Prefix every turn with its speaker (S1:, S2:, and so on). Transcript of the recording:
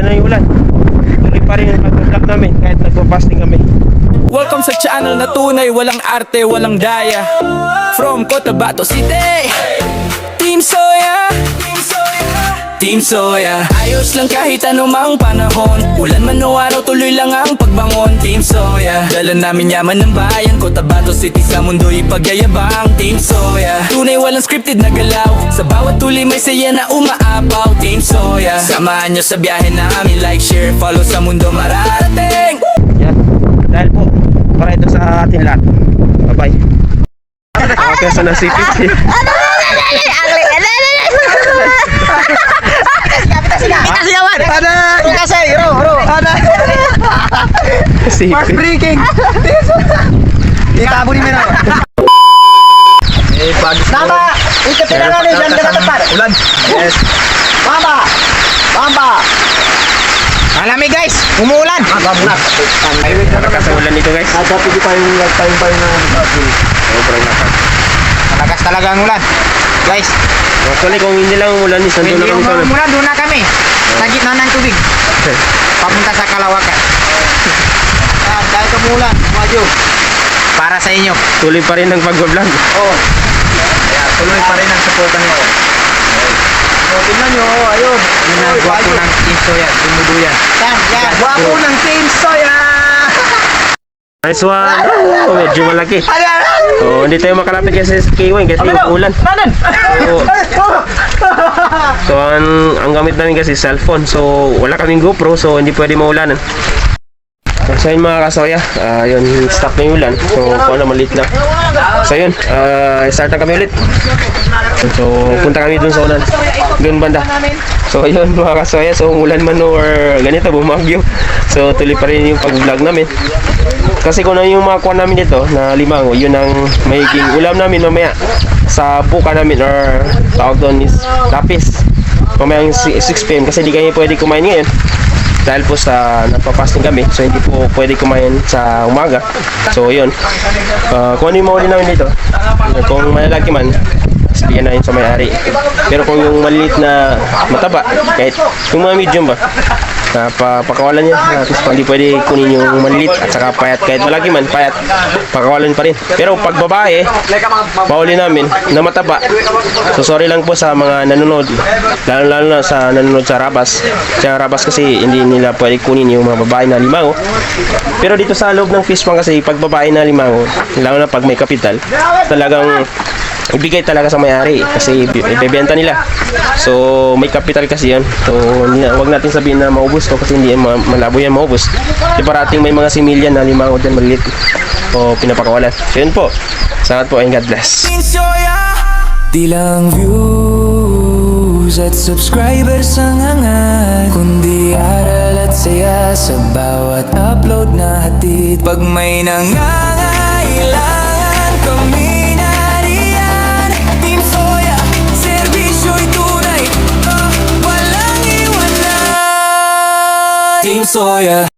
S1: na yung ulan. Tuloy pa rin ang pag-vlog namin kahit nagpa-fasting kami.
S2: Welcome sa channel na tunay, walang arte, walang daya. From Cotabato City, Team Soya, Team Soya. Ayos lang kahit anumang panahon, ulan man o araw, tuloy lang ang pagbangon. Team Soya, dala namin yaman ng bayan. Cotabato City sa mundo ipagyayabang. Team Soya, tunay walang scripted na galaw, sa bawat tuloy may saya na umaapaw. Team Soya, samahan nyo sa biyahe namin. Like, share, follow, sa mundo mararating.
S1: Yan. Dahil po, para ito sa atin lahat. Bye-bye. Okay, sa nasipit.
S3: Fast breaking. Itabo ni Mino. Mama, ikot na nga niya dyan dapat. Ulan. Yes. Mama. Alam guys, umuulan. Muna.
S1: Ulan dito guys.
S3: Dapat di pa yung nagtayong na sobrang lakas. Malakas talaga ang ulan. Guys,
S1: Actually, kung hindi lang umulan, isang doon na kami sa
S3: umulan, doon na kami. Sa gitna ng tubig. Papunta sa Kalawakan. Dahil kumulan, madyo. Para sa inyo.
S1: tuloy pa rin ang pag-vlog.
S3: Oo. Kaya tuloy pa rin ang supportan nyo. So, tingnan nyo, ayun. Yun ang gwapo ng Team Soya. Dumuduyan. Yan. Gwapo ng Team Soya!
S1: Nice one! Oh, medyo malaki. So, hindi tayo makalapit kasi sa K1 kasi ulan. So, ang gamit namin kasi cellphone. So, wala kaming GoPro. So, hindi pwede maulanan. So yun mga kasoya, yun, stop na yung ulan. So kung ano, maliit na. So yun, start na kami ulit. So punta kami dun sa ulan, dun banda. So yun mga kasoya, so ulan man or ganito, bumagyo. So tuloy pa rin yung pag-vlog namin. Kasi kung ano yung mga kuha namin dito na limango, yun ang magiging ulam namin mamaya sa buka namin, or tawag doon is lapis. Mamaya 6 PM kasi di kami pwede kumain ngayon dahil po sa nagpa-fasting kami, so hindi po pwede kumain sa umaga. So yun, kung ano yung mahuli namin dito, kung malalaki man, sabihan na yun sa may-ari. Pero kung yung maliit na mataba, kahit yung mga medium ba, pakawalan niya, kasi hindi pwede kunin yung maliit at saka payat. Kahit malaki man, payat, pakawalan pa rin. Pero pag babae, mahuli namin na mataba. So sorry lang po sa mga nanonood, lalo na sa nanonood sa Rabas. Sa Rabas kasi hindi nila pwede kunin yung mga babae na limango. Pero dito sa loob ng fish pond kasi, pag babae na limango, lalo na pag may kapital, talagang ibigay talaga sa may-ari kasi ibebenta nila. So may kapital kasi yan. So wag natin sabihin na maubos to kasi hindi malabo yan maubos. Di parating may mga similyan na limango din maliit o pinapakawalan. So yun po. Salamat po and God bless.
S2: Di lang views at subscribers ang angat, kundi aral at saya sa bawat upload na hatid. Pag may nangangailangan, kami nariyan. Team Soya, servisyo'y tunay, walang iwanan. Team Soya.